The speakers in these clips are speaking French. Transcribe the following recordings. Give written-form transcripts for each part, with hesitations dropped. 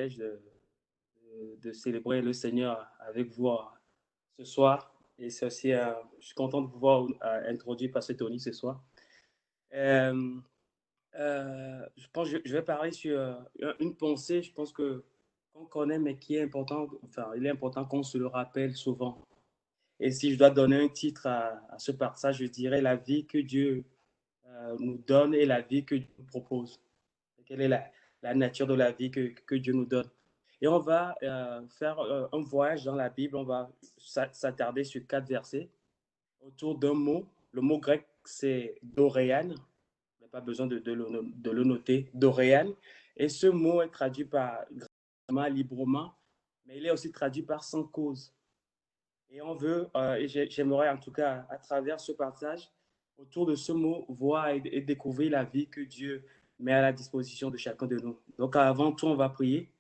de célébrer le Seigneur avec vous ce soir. Et c'est aussi, je suis content de pouvoir introduire Pasteur Tony ce soir. Je pense que je vais parler sur une pensée, je pense que qu'on connaît, mais qui est important, enfin, il est important qu'on se le rappelle souvent. Et si je dois donner un titre à ce passage, je dirais la vie que Dieu nous donne et la vie que Dieu nous propose. Quelle est la nature de la vie que Dieu nous donne. Et on va faire un voyage dans la Bible, on va s'attarder sur 4 versets autour d'un mot. Le mot grec, c'est doréan. On n'a pas besoin de le noter. Doréan. Et ce mot est traduit par gratuitement, librement, mais il est aussi traduit par sans cause. Et on veut, et j'aimerais en tout cas, à travers ce passage, autour de ce mot, voir et découvrir la vie que Dieu met à la disposition de chacun de nous. Donc avant tout, on va prier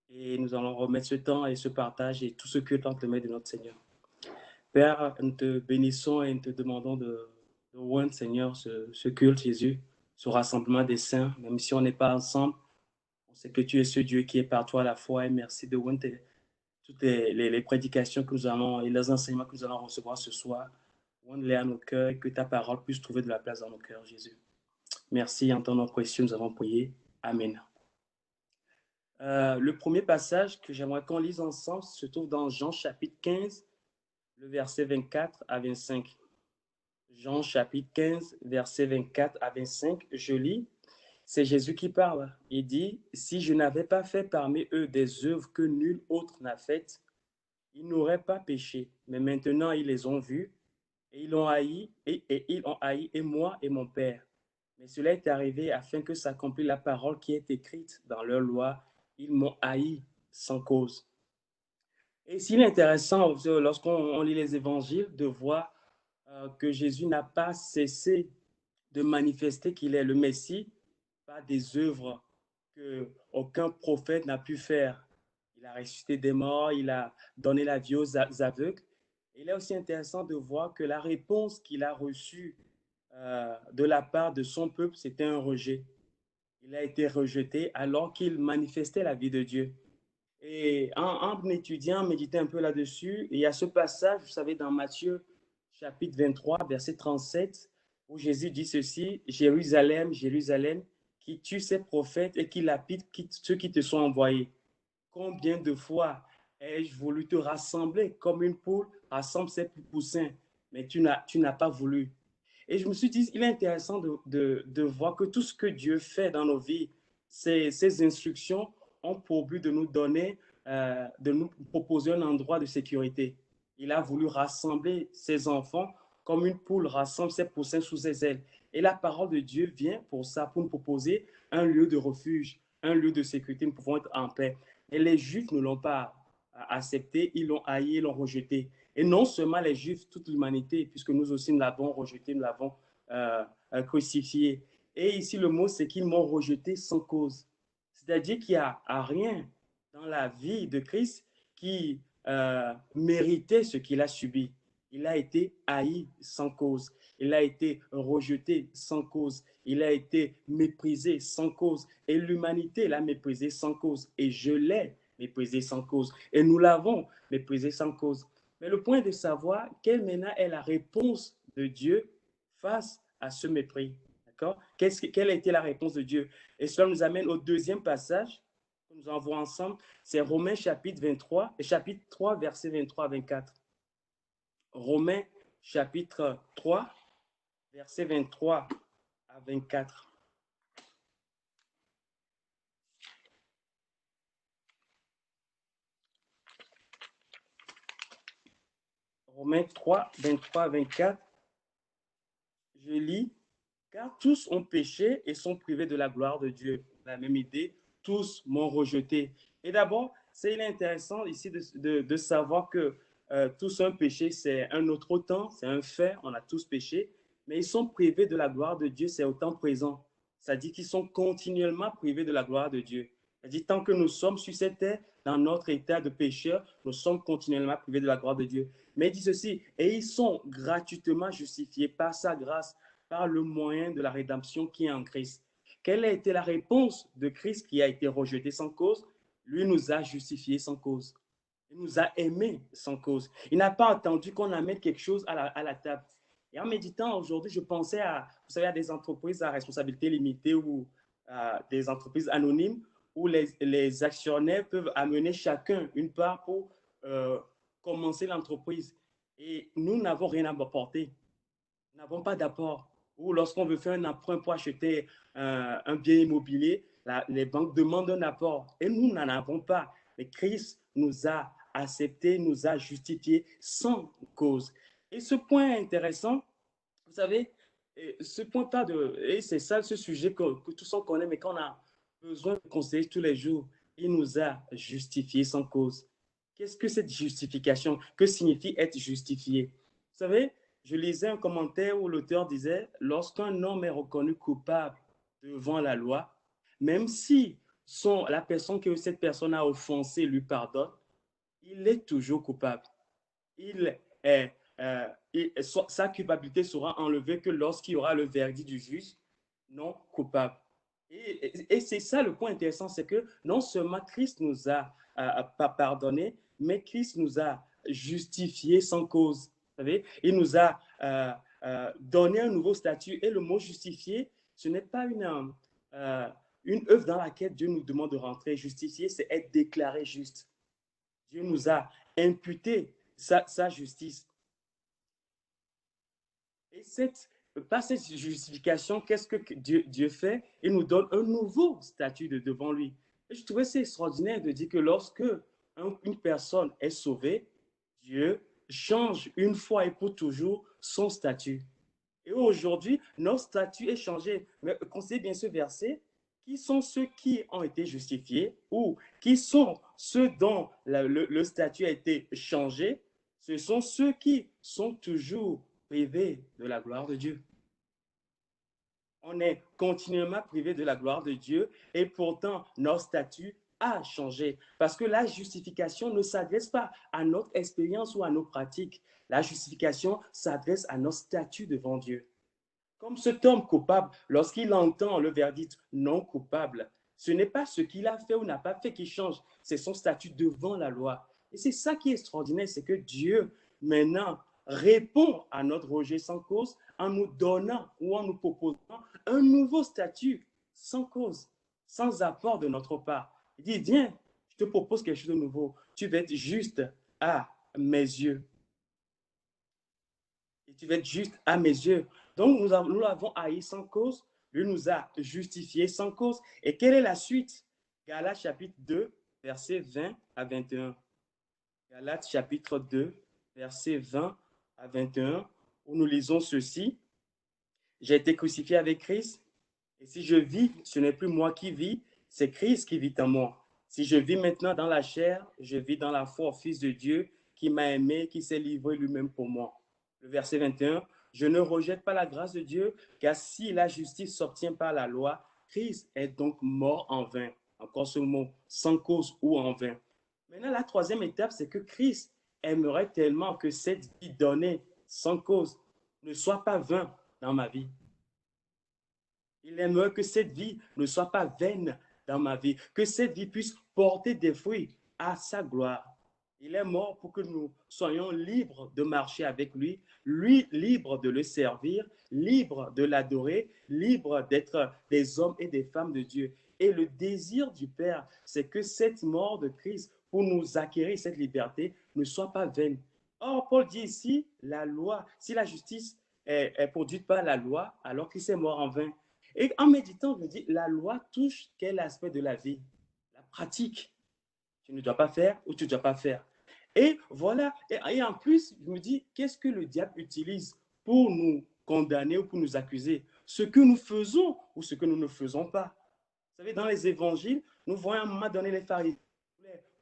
et nous allons remettre ce temps et ce partage et tout ce que entre les mains de notre Seigneur. Père, nous te bénissons et nous te demandons de oindre, Seigneur, ce culte, Jésus, ce rassemblement des saints, même si on n'est pas ensemble. On sait que tu es ce Dieu qui est partout à la fois et merci de oindre toutes les prédications que nous allons et les enseignements que nous allons recevoir ce soir. Oindre-les à nos cœurs et que ta parole puisse trouver de la place dans nos cœurs, Jésus. Merci, en ton nom précieux, nous avons prié. Amen. Le premier passage que j'aimerais qu'on lise ensemble se trouve dans Jean chapitre 15, le verset 24 à 25. Jean chapitre 15, verset 24 à 25, je lis. C'est Jésus qui parle. Il dit, « Si je n'avais pas fait parmi eux des œuvres que nul autre n'a faites, ils n'auraient pas péché. Mais maintenant, ils les ont vus et ils l'ont haï, et ils ont haï, et moi et mon Père. Mais cela est arrivé afin que s'accomplisse la parole qui est écrite dans leur loi. Ils m'ont haï sans cause. » Et s'il est intéressant, lorsqu'on lit les évangiles, de voir que Jésus n'a pas cessé de manifester qu'il est le Messie par des œuvres qu'aucun prophète n'a pu faire. Il a ressuscité des morts, il a donné la vie aux aveugles. Il est aussi intéressant de voir que la réponse qu'il a reçue de la part de son peuple, c'était un rejet. Il a été rejeté alors qu'il manifestait la vie de Dieu. Et en étudiant, en méditant un peu là-dessus, il y a ce passage, vous savez, dans Matthieu chapitre 23, verset 37, où Jésus dit ceci, « Jérusalem, Jérusalem, qui tue ses prophètes et qui lapide ceux qui te sont envoyés. Combien de fois ai-je voulu te rassembler comme une poule rassemble ses poussins, mais tu n'as pas voulu. » Et je me suis dit, il est intéressant de voir que tout ce que Dieu fait dans nos vies, ces instructions ont pour but de nous donner, de nous proposer un endroit de sécurité. Il a voulu rassembler ses enfants comme une poule rassemble ses poussins sous ses ailes. Et la parole de Dieu vient pour ça, pour nous proposer un lieu de refuge, un lieu de sécurité. Nous pouvons être en paix. Et les Juifs ne l'ont pas accepté, ils l'ont haï, ils l'ont rejeté. Et non seulement les Juifs, toute l'humanité, puisque nous aussi nous l'avons rejeté, nous l'avons crucifié. Et ici, le mot, c'est qu'ils m'ont rejeté sans cause. C'est-à-dire qu'il n'y a rien dans la vie de Christ qui méritait ce qu'il a subi. Il a été haï sans cause. Il a été rejeté sans cause. Il a été méprisé sans cause. Et l'humanité l'a méprisé sans cause. Et je l'ai méprisé sans cause. Et nous l'avons méprisé sans cause. Mais le point de savoir quelle maintenant est la réponse de Dieu face à ce mépris. D'accord? Quelle a été la réponse de Dieu? Et cela nous amène au deuxième passage que nous allons voir ensemble. C'est Romains chapitre 23, chapitre 3, versets 23 à 24. Romains chapitre 3, versets 23 à 24. Romains 3, 23 à 24. Je lis, « Car tous ont péché et sont privés de la gloire de Dieu. » La même idée, tous m'ont rejeté. Et d'abord, c'est intéressant ici de savoir que tous ont péché, c'est un autre temps, c'est un fait, on a tous péché, mais ils sont privés de la gloire de Dieu, c'est au temps présent. Ça dit qu'ils sont continuellement privés de la gloire de Dieu. Ça dit tant que nous sommes sur cette terre, dans notre état de pécheur, nous sommes continuellement privés de la gloire de Dieu. Mais il dit ceci, et ils sont gratuitement justifiés par sa grâce, par le moyen de la rédemption qui est en Christ. Quelle a été la réponse de Christ qui a été rejeté sans cause? Lui nous a justifiés sans cause. Il nous a aimés sans cause. Il n'a pas attendu qu'on amène quelque chose à la table. Et en méditant aujourd'hui, je pensais à, vous savez, à des entreprises à responsabilité limitée ou à des entreprises anonymes où les actionnaires peuvent amener chacun une part pour euh, commencer l'entreprise. Et nous n'avons rien à apporter. Nous n'avons pas d'apport. Ou lorsqu'on veut faire un emprunt pour acheter un bien immobilier, les banques demandent un apport. Et nous n'en avons pas. Mais Christ nous a accepté, nous a justifié sans cause. Et ce point intéressant, vous savez, ce point pas de. Et c'est ça ce sujet que tous on connaît, mais qu'on a besoin de conseiller tous les jours. Il nous a justifié sans cause. Qu'est-ce que cette justification? Que signifie être justifié? Vous savez, je lisais un commentaire où l'auteur disait, lorsqu'un homme est reconnu coupable devant la loi, même si la personne que cette personne a offensée lui pardonne, il est toujours coupable. Il est, sa culpabilité sera enlevée que lorsqu'il y aura le verdict du juge non coupable. Et c'est ça le point intéressant, c'est que non seulement Christ nous a pas pardonné, mais Christ nous a justifié sans cause. Vous savez, il nous a donné un nouveau statut. Et le mot justifié, ce n'est pas une œuvre dans laquelle Dieu nous demande de rentrer. Justifié, c'est être déclaré juste. Dieu nous a imputé sa justice. Et par cette justification, qu'est-ce que Dieu fait? Il nous donne un nouveau statut devant lui. Et je trouvais ça extraordinaire de dire que lorsque une personne est sauvée, Dieu change une fois et pour toujours son statut. Et aujourd'hui, notre statut est changé. Mais considérez bien ce verset. Qui sont ceux qui ont été justifiés ou qui sont ceux dont le statut a été changé? Ce sont ceux qui sont toujours privés de la gloire de Dieu. On est continuellement privé de la gloire de Dieu et pourtant notre statut a changé. Parce que la justification ne s'adresse pas à notre expérience ou à nos pratiques. La justification s'adresse à notre statut devant Dieu. Comme cet homme coupable, lorsqu'il entend le verdict non coupable, ce n'est pas ce qu'il a fait ou n'a pas fait qui change, c'est son statut devant la loi. Et c'est ça qui est extraordinaire, c'est que Dieu, maintenant, répond à notre rejet sans cause en nous donnant ou en nous proposant un nouveau statut sans cause, sans apport de notre part. Il dit, viens, je te propose quelque chose de nouveau. Tu vas être juste à mes yeux. Et tu vas être juste à mes yeux. Donc, nous l'avons haï sans cause. Lui nous a justifié sans cause. Et quelle est la suite? Galates chapitre 2, versets 20 à 21. Galates chapitre 2, versets 20 à 21, où nous lisons ceci. J'ai été crucifié avec Christ. Et si je vis, ce n'est plus moi qui vis, c'est Christ qui vit en moi. Si je vis maintenant dans la chair, je vis dans la foi au Fils de Dieu qui m'a aimé, qui s'est livré lui-même pour moi. Le verset 21, je ne rejette pas la grâce de Dieu, car si la justice s'obtient par la loi, Christ est donc mort en vain. Encore ce mot, sans cause ou en vain. Maintenant, la troisième étape, c'est que Christ aimerait tellement que cette vie donnée sans cause ne soit pas vain dans ma vie. Il aimerait que cette vie ne soit pas vaine dans ma vie, que cette vie puisse porter des fruits à sa gloire. Il est mort pour que nous soyons libres de marcher avec lui, lui libre de le servir, libre de l'adorer, libre d'être des hommes et des femmes de Dieu. Et le désir du Père, c'est que cette mort de Christ pour nous acquérir cette liberté ne soit pas vaine. Or, Paul dit ici, la loi, si la justice est produite par la loi, alors Christ est mort en vain. Et en méditant, je me dis, la loi touche quel aspect de la vie? La pratique. Tu ne dois pas faire ou tu ne dois pas faire. Et voilà, et en plus, je me dis, qu'est-ce que le diable utilise pour nous condamner ou pour nous accuser? Ce que nous faisons ou ce que nous ne faisons pas. Vous savez, dans les évangiles, nous voyons à un moment donné les pharisiens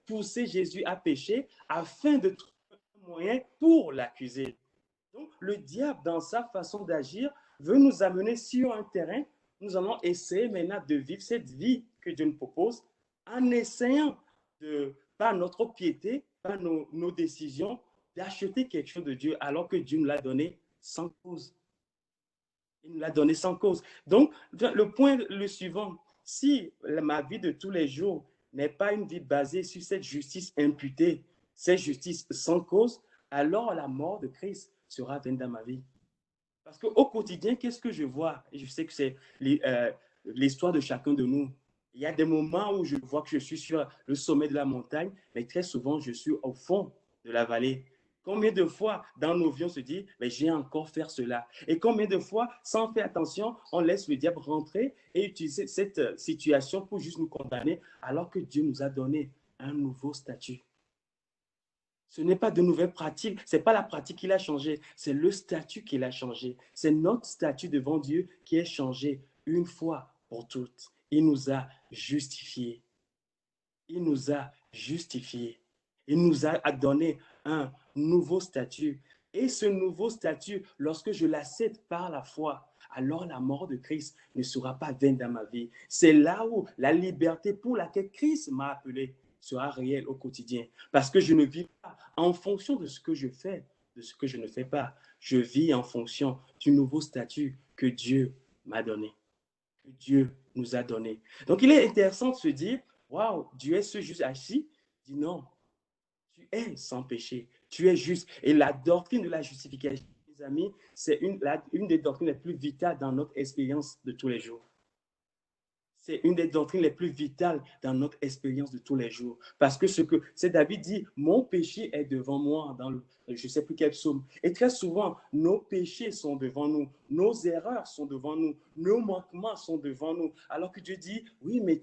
pousser Jésus à pécher afin de trouver un moyen pour l'accuser. Donc, le diable, dans sa façon d'agir, veut nous amener sur un terrain. Nous allons essayer maintenant de vivre cette vie que Dieu nous propose en essayant par notre piété, par nos décisions, d'acheter quelque chose de Dieu alors que Dieu nous l'a donné sans cause. Il nous l'a donné sans cause. Donc, le point le suivant, si ma vie de tous les jours n'est pas une vie basée sur cette justice imputée, cette justice sans cause, alors la mort de Christ sera vaine dans ma vie. Parce qu'au quotidien, qu'est-ce que je vois? Et je sais que c'est l'histoire de chacun de nous. Il y a des moments où je vois que je suis sur le sommet de la montagne, mais très souvent, je suis au fond de la vallée. Combien de fois dans nos vies, on se dit, mais j'ai encore faire cela. Et combien de fois, sans faire attention, on laisse le diable rentrer et utiliser cette situation pour juste nous condamner, alors que Dieu nous a donné un nouveau statut. Ce n'est pas de nouvelles pratiques, ce n'est pas la pratique qui l'a changé, c'est le statut qui l'a changé. C'est notre statut devant Dieu qui est changé une fois pour toutes. Il nous a justifiés. Il nous a justifiés. Il nous a donné un nouveau statut. Et ce nouveau statut, lorsque je l'accepte par la foi, alors la mort de Christ ne sera pas vaine dans ma vie. C'est là où la liberté pour laquelle Christ m'a appelé sera réelle au quotidien. Parce que je ne vis pas en fonction de ce que je fais, de ce que je ne fais pas. Je vis en fonction du nouveau statut que Dieu m'a donné, que Dieu nous a donné. Donc, il est intéressant de se dire, waouh, Dieu est ce juste assis. Dit non, tu es sans péché, tu es juste. Et la doctrine de la justification, mes amis, c'est une des doctrines les plus vitales dans notre expérience de tous les jours. C'est une des doctrines les plus vitales dans notre expérience de tous les jours. Parce que c'est David dit, mon péché est devant moi dans je ne sais plus quel psaume. Et très souvent, nos péchés sont devant nous, nos erreurs sont devant nous, nos manquements sont devant nous. Alors que Dieu dit, oui, mais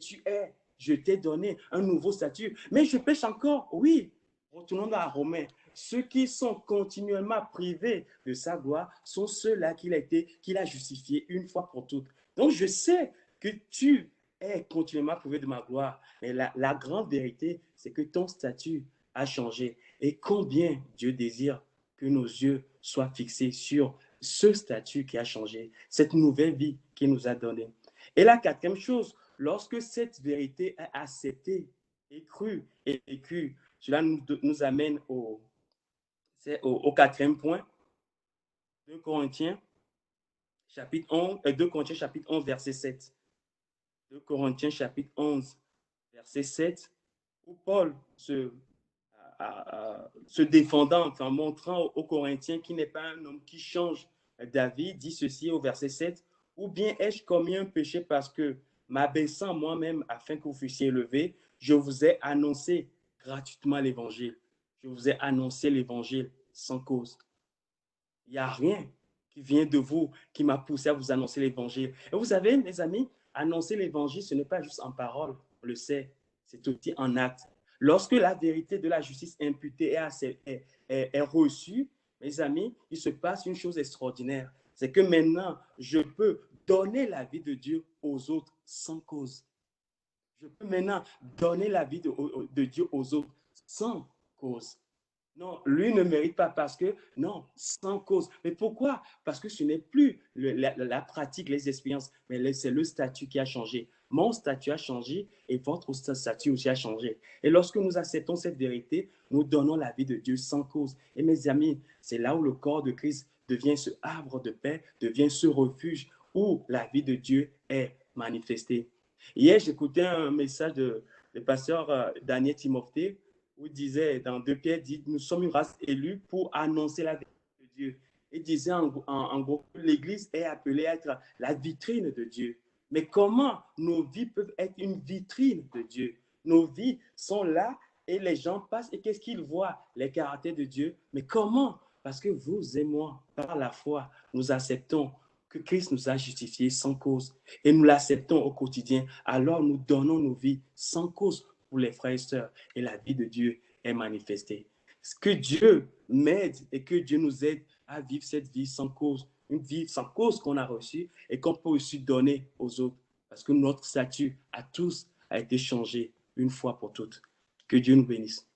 je t'ai donné un nouveau statut. Mais je pêche encore, oui. Retournons dans Romains. Ceux qui sont continuellement privés de sa gloire sont ceux-là qu'il a justifiés une fois pour toutes. Donc je sais que tu es continuellement privé de ma gloire. Mais la grande vérité, c'est que ton statut a changé. Et combien Dieu désire que nos yeux soient fixés sur ce statut qui a changé, cette nouvelle vie qu'il nous a donnée. Et la quatrième chose, lorsque cette vérité est acceptée et crue et vécue, cela nous amène au quatrième point, 2 Corinthiens chapitre 11, 2 Corinthiens chapitre 11, verset 7. 2 Corinthiens chapitre 11, verset 7, où Paul se défendant, en montrant aux Corinthiens qu'il n'est pas un homme qui change d'avis, dit ceci au verset 7, ou bien ai-je commis un péché parce que, m'abaissant moi-même afin que vous fussiez élevés, je vous ai annoncé gratuitement l'évangile. Je vous ai annoncé l'évangile sans cause. Il n'y a rien qui vient de vous qui m'a poussé à vous annoncer l'évangile. Et vous savez, mes amis, annoncer l'évangile, ce n'est pas juste en parole, on le sait, c'est aussi en acte. Lorsque la vérité de la justice imputée est reçue, mes amis, il se passe une chose extraordinaire. C'est que maintenant, je peux donner la vie de Dieu aux autres sans cause. Je peux maintenant donner la vie de Dieu aux autres sans cause. Non, lui ne mérite pas parce que, non, sans cause. Mais pourquoi? Parce que ce n'est plus la pratique, les expériences, mais c'est le statut qui a changé. Mon statut a changé et votre statut aussi a changé. Et lorsque nous acceptons cette vérité, nous donnons la vie de Dieu sans cause. Et mes amis, c'est là où le corps de Christ devient ce havre de paix, devient ce refuge où la vie de Dieu est manifestée. Hier, j'écoutais un message de pasteur Daniel Timothée où il disait dans 2 Pierre, dit, nous sommes une race élue pour annoncer la vérité de Dieu. Il disait en gros que l'Église est appelée à être la vitrine de Dieu. Mais comment nos vies peuvent être une vitrine de Dieu? Nos vies sont là et les gens passent et qu'est-ce qu'ils voient? Les caractères de Dieu. Mais comment? Parce que vous et moi, par la foi, nous acceptons que Christ nous a justifiés sans cause et nous l'acceptons au quotidien. Alors nous donnons nos vies sans cause pour les frères et sœurs et la vie de Dieu est manifestée. Que Dieu m'aide et que Dieu nous aide à vivre cette vie sans cause, une vie sans cause qu'on a reçue et qu'on peut aussi donner aux autres parce que notre statut à tous a été changé une fois pour toutes. Que Dieu nous bénisse.